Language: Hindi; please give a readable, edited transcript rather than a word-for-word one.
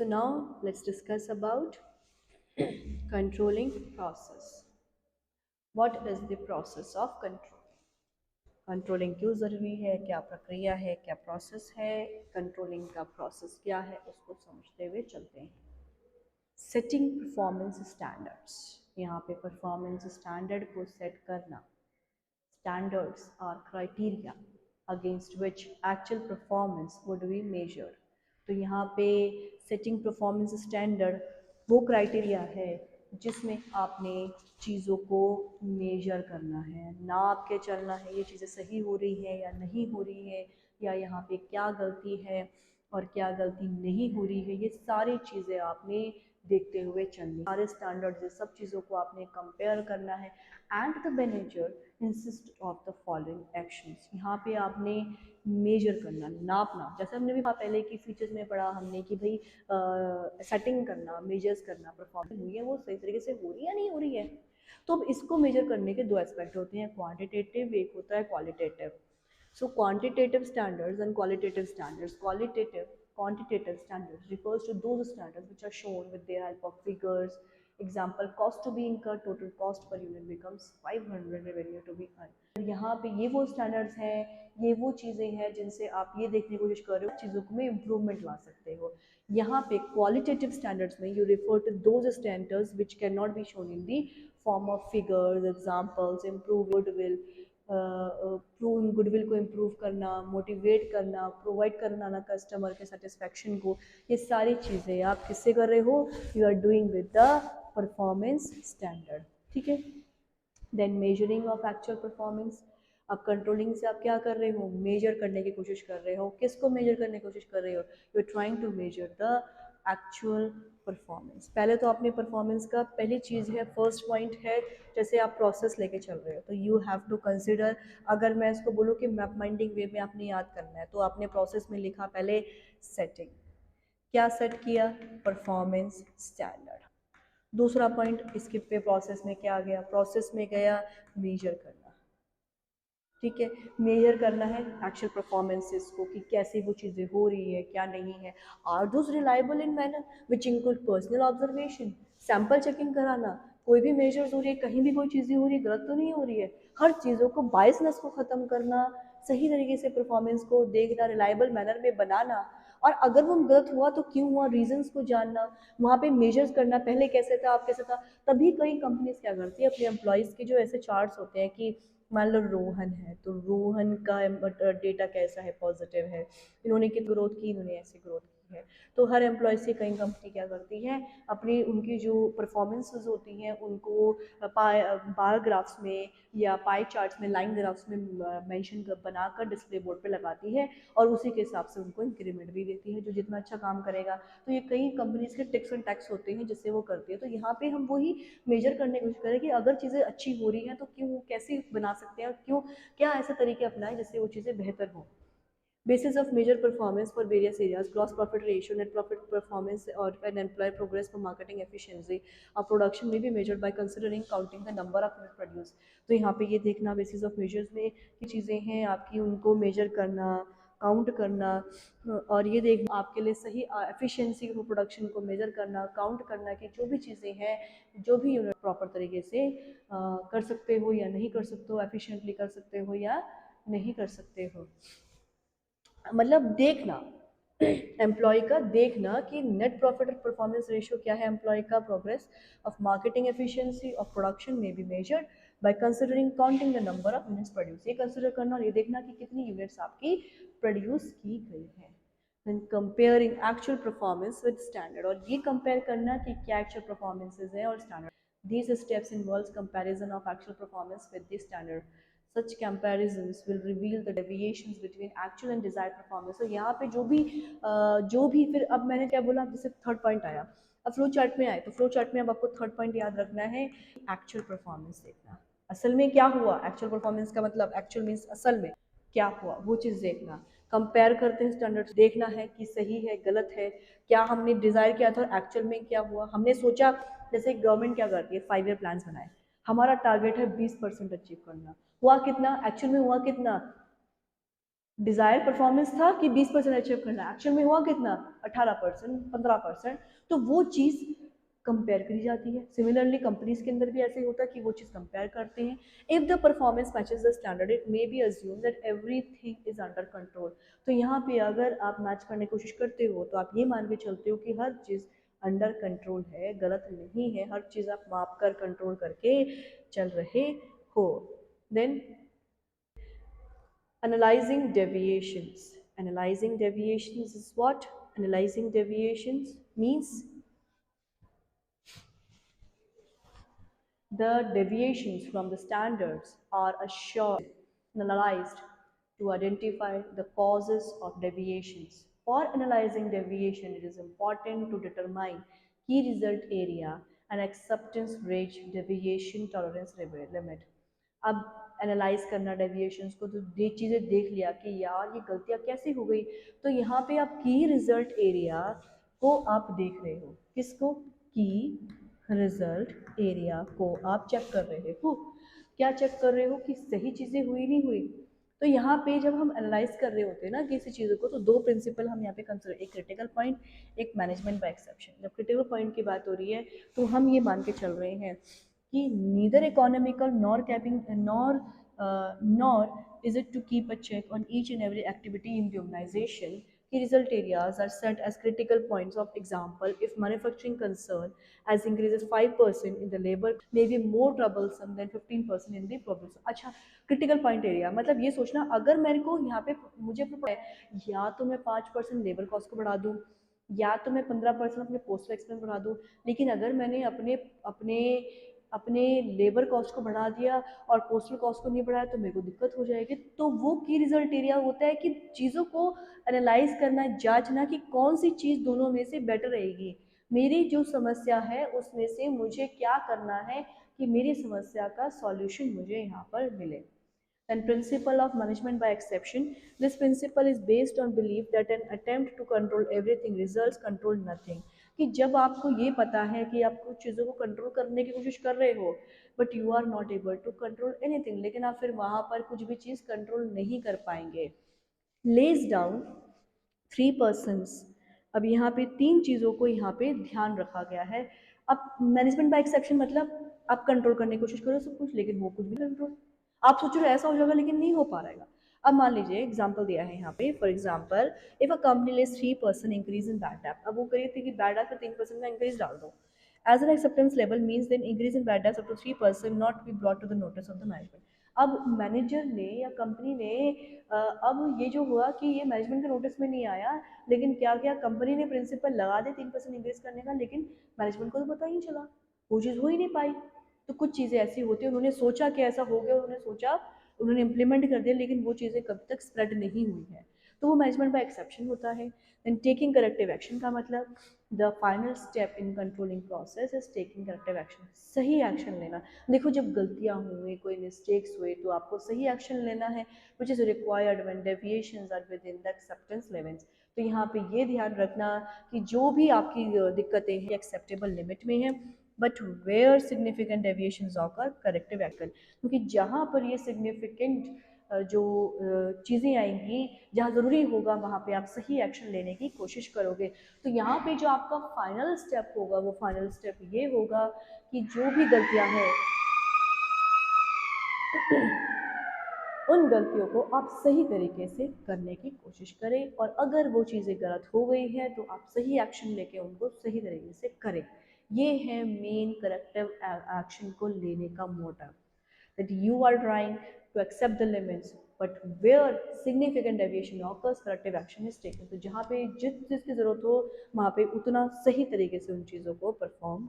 So now let's discuss about controlling process. What is the process of control? Controlling क्यों ज़रूरी है, क्या प्रक्रिया है, क्या प्रोसेस है, कंट्रोलिंग का प्रोसेस क्या है, उसको समझते हुए चलते हैं। सेटिंग परफॉर्मेंस स्टैंडर्ड्स, यहाँ पे परफॉर्मेंस स्टैंडर्ड को सेट करना। Standards are criteria against which actual performance would be measured. तो यहाँ पे सेटिंग परफॉर्मेंस स्टैंडर्ड वो क्राइटेरिया है जिसमें आपने चीज़ों को मेजर करना है, नाप के चलना है, ये चीज़ें सही हो रही है या नहीं हो रही है, या यहाँ पे क्या गलती है और क्या गलती नहीं हो रही है, ये सारी चीज़ें आपने देखते हुए चलनी। सारे स्टैंडर्ड्स, ये सब चीज़ों को आपने कंपेयर करना है। And the manager insist of the following actions, यहाँ पे आपने मेजर करना, नापना। जैसे हमने भी पहले की फीचर्स में पढ़ा हमने कि भाई सेटिंग करना, मेजर्स करना, परफॉर्मेंस हुई है वो सही तरीके से हो रही है या नहीं हो रही है। तो अब इसको मेजर करने के दो एस्पेक्ट होते हैं, क्वांटिटेटिव, एक होता है qualitative. So quantitative standards and qualitative standards. Quantitative standards refers to those standards which are shown with the help of figures. Example, cost to be incurred, total cost per unit becomes 500, revenue to be earned. यहाँ पे ये वो स्टैंडर्ड्स हैं, ये वो चीज़ें हैं जिनसे आप ये देखने की कोशिश कर रहे हो चीज़ों में इम्प्रूवमेंट ला सकते हो। यहाँ पे क्वालिटेटिव स्टैंडर्ड्स में you refer to those standards which can not be shown in the form of figures, examples, improve goodwill, goodwill को इम्प्रूव करना, मोटिवेट करना, प्रोवाइड करना ना कस्टमर के सेटिस्फेक्शन को, ये सारी चीज़ें आप किससे कर रहे हो, you are doing with the performance standard. ठीक है। Then measuring of actual performance. अब कंट्रोलिंग से आप क्या कर रहे हो, मेजर करने की कोशिश कर रहे हो। किसको मेजर करने की कोशिश कर रहे हो, you are trying to measure the actual performance. पहले तो आपने परफॉर्मेंस का पहली चीज़ है, फर्स्ट पॉइंट है, जैसे आप प्रोसेस लेके चल रहे हो तो यू हैव टू कंसिडर, अगर मैं इसको बोलूँ कि मैप माइंडिंग वे में आपने याद करना है तो आपने प्रोसेस में लिखा पहले सेटिंग, क्या सेट किया, परफॉर्मेंस स्टैंडर्ड। दूसरा पॉइंट इसके पे प्रोसेस में क्या गया, प्रोसेस में गया मेजर करना। ठीक है, मेजर करना है एक्चुअल परफॉर्मेंसेस को कि कैसे वो चीज़ें हो रही है, क्या नहीं है। Are those reliable in manner which include personal observation, sample checking कराना, कोई भी मेजर्स हो रही है, कहीं भी कोई चीज़ें हो रही है, गलत तो नहीं हो रही है, हर चीज़ों को, बायसनेस को ख़त्म करना, सही तरीके से परफॉर्मेंस को देखना, रिलायबल मैनर में बनाना, और अगर वो गलत हुआ तो क्यों हुआ, रीजंस को जानना, वहाँ पे मेजर्स करना, पहले कैसे था अब कैसे था। तभी कई कंपनीज क्या करती है, अपने एम्प्लॉयज़ के जो ऐसे चार्ट्स होते हैं कि मान लो रोहन है तो रोहन का डेटा कैसा है, पॉजिटिव है, इन्होंने कितनी ग्रोथ की, इन्होंने ऐसी ग्रोथ की है। तो हर एम्प्लॉय से कई कंपनी क्या करती है, अपनी उनकी जो परफॉर्मेंसेस होती हैं उनको बार ग्राफ्स में या पाई चार्ट्स में, लाइन ग्राफ्स में मेंशन बनाकर डिस्प्ले बोर्ड पे लगाती है और उसी के हिसाब से उनको इंक्रीमेंट भी देती है जो जितना अच्छा काम करेगा। तो ये कई कंपनीज के टिप्स एंड टैक्स होते हैं जिससे वो करती है। तो यहाँ पे हम वही मेजर करने की कोशिश करें कि अगर चीज़ें अच्छी हो रही हैं तो क्यों, कैसे बना सकते हैं, क्यों, क्या ऐसे तरीके अपनाएं जिससे वो चीज़ें बेहतर हों। Basis of major performance for various areas: gross profit ratio, net profit performance, or an employee progress for marketing efficiency. Our production may be measured by considering counting the number of units produced. तो यहाँ पे ये देखना basis of measures में कि चीज़ें हैं आपकी, उनको measure करना, काउंट करना, और ये देखना आपके लिए सही एफिशिएंसी को, प्रोडक्शन को मेजर करना, काउंट करना कि जो भी चीज़ें हैं, जो भी यूनिट प्रॉपर तरीके से कर सकते हो या नहीं कर सकते हो, एफिशिएंटली कर सकते हो या नहीं कर सकते हो। मतलब देखना, एम्प्लॉय का देखना कि नेट प्रॉफिट और परफॉर्मेंस रेशियो क्या है, एम्प्लॉय का progress of marketing efficiency of production में be measured by considering counting the number of units produce. ये कंसिडर करना और ये देखना कि कितनी यूनिट्स आपकी प्रोड्यूस की गई है। Then comparing actual performance with standard, और ये कंपेयर करना कि क्या एक्चुअल परफॉर्मेंसेज है और standard. These steps involves comparison of actual performance with the standard. Such comparisons will reveal the deviations between actual and desired performance. तो यहाँ पे जो भी फिर, अब मैंने क्या बोला, जैसे थर्ड पॉइंट आया, अब फ्लो चार्ट में आए तो फ्लो चार्ट में अब आपको थर्ड पॉइंट याद रखना है, एक्चुअल परफॉर्मेंस देखना, असल में क्या हुआ। एक्चुअल परफॉर्मेंस का मतलब एक्चुअल मीन्स असल में क्या हुआ, वो चीज़ देखना। कंपेयर करते हैं स्टैंडर्ड्स, देखना है कि सही है गलत है, क्या हमने डिज़ायर किया था एक्चुअल में क्या हुआ। हमने सोचा, जैसे गवर्नमेंट क्या करती है, 5 ईयर प्लान्स बनाए, हमारा टारगेट है 20% अचीव करना, हुआ कितना, एक्चुअल में हुआ कितना, डिजायर परफॉर्मेंस था कि 20% अचीव करना, एक्चुअल में हुआ कितना, 18%, 15%। तो वो चीज़ कंपेयर करी जाती है। सिमिलरली कंपनीज के अंदर भी ऐसे ही होता है कि वो चीज़ कंपेयर करते हैं। If the performance matches the standard it may be assume that everything is under control. तो यहाँ पे अगर आप मैच करने की कोशिश करते हो तो आप ये मान के चलते हो कि हर चीज़ अंडर कंट्रोल है, गलत नहीं है, हर चीज़ आप माप कर कंट्रोल करके चल रहे हो। Then analyzing deviations. Analyzing deviations is what? Analyzing deviations means the deviations from the standards are assured and analyzed to identify the causes of deviations. For analyzing deviation, it is important to determine key result area and acceptance range deviation tolerance limit. अब एनालाइज करना डेविएशंस को, तो ये चीज़ें देख लिया कि यार ये गलतियाँ कैसे हो गई, तो यहाँ पे आप की रिजल्ट एरिया को आप देख रहे हो, किसको, की रिजल्ट एरिया को आप चेक कर रहे हो। क्या चेक कर रहे हो कि सही चीज़ें हुई नहीं हुई। तो यहाँ पे जब हम एनालाइज कर रहे होते हैं ना किसी चीज़ों को, तो दो प्रिंसिपल हम यहाँ पे कंसिडर, एक क्रिटिकल पॉइंट, एक मैनेजमेंट बाय एक्सेप्शन। जब क्रिटिकल पॉइंट की बात हो रही है तो हम ये मान के चल रहे हैं कि neither economical nor capping nor is it to keep a check on each and every activity in the organization. Key result areas are set as critical points of example. If manufacturing concern as increases 5% in the labor may be more troublesome than 15% in the problem. अच्छा, critical point area मतलब ये सोचना, अगर मेरे को यहाँ पे मुझे है या तो मैं 5% लेबर कॉस्ट को बढ़ा दूँ या तो मैं 15% अपने पोस्टल एक्सपेंस बढ़ा दूँ, लेकिन अगर मैंने अपने अपने अपने लेबर कॉस्ट को बढ़ा दिया और पोस्टल कॉस्ट को नहीं बढ़ाया तो मेरे को दिक्कत हो जाएगी। तो वो की रिजल्ट एरिया होता है कि चीज़ों को एनालाइज करना, जांचना कि कौन सी चीज़ दोनों में से बेटर रहेगी, मेरी जो समस्या है उसमें से मुझे क्या करना है कि मेरी समस्या का सॉल्यूशन मुझे यहाँ पर मिले। And principle of management by exception. This principle is based on belief that an attempt to control everything results control nothing. कि जब आपको ये पता है कि आप कुछ चीज़ों को कंट्रोल करने की कोशिश कर रहे हो but you are not able to control anything, लेकिन आप फिर वहाँ पर कुछ भी चीज़ कंट्रोल नहीं कर पाएंगे। Lays down 3 persons. अब यहाँ पे तीन चीज़ों को यहाँ पे ध्यान रखा गया है। अब मैनेजमेंट बाय एक्सेप्शन मतलब आप कंट्रोल करने की कोशिश करो सब कुछ, लेकिन वो कुछ भी कंट्रोल, आप सोच रहे हो ऐसा हो जाएगा लेकिन नहीं हो पा रहा है। अब मान लीजिए एग्जाम्पल दिया है यहाँ पे, for example if a company less 3% increase in bad date. अब वो करिए थी कि बैड डेट पर 3% का इंक्रीज डाल दो, as an acceptance level means then increase in bad debt up to 3% not be brought to the notice of the management. अब मैनेजर ने या कंपनी ने अब ये जो हुआ कि ये मैनेजमेंट के नोटिस में नहीं आया, लेकिन क्या क्या कंपनी ने प्रिंसिपल लगा दे 3% इंक्रीज करने का, लेकिन मैनेजमेंट को तो पता ही नहीं चला, वो चीज़ हो ही नहीं पाई। तो कुछ चीज़ें ऐसी होती हैं, उन्होंने सोचा कि ऐसा हो गया, उन्होंने सोचा, उन्होंने इम्प्लीमेंट कर दिया, लेकिन वो चीज़ें कभी तक स्प्रेड नहीं हुई है, तो वो मैनेजमेंट बाय एक्सेप्शन होता है। देन टेकिंग करेक्टिव एक्शन का मतलब the final step in controlling process is taking corrective action, सही एक्शन लेना। देखो जब गलतियाँ हुई, कोई मिस्टेक्स हुए तो आपको सही एक्शन लेना है, which is required when deviations are within the acceptance limits. तो यहाँ पे ये ध्यान रखना कि जो भी आपकी दिक्कतें हैं एक्सेप्टेबल लिमिट में है, but where significant deviations occur corrective action, क्योंकि जहाँ पर ये सिग्निफिकेंट जो चीज़ें आएंगी, जहाँ ज़रूरी होगा वहाँ पे आप सही एक्शन लेने की कोशिश करोगे। तो यहाँ पे जो आपका फाइनल स्टेप होगा वो फाइनल स्टेप ये होगा कि जो भी गलतियाँ हैं उन गलतियों को आप सही तरीके से करने की कोशिश करें, और अगर वो चीज़ें गलत हो गई हैं तो आप सही एक्शन लेके उनको सही तरीके से करें। ये है मेन करेक्टिव एक्शन को लेने का motive, that you are trying to accept the limits but where significant deviation occurs corrective action is taken। तो जहाँ पे जिस चीज़ की ज़रूरत हो वहाँ पे उतना सही तरीके से उन चीज़ों को परफॉर्म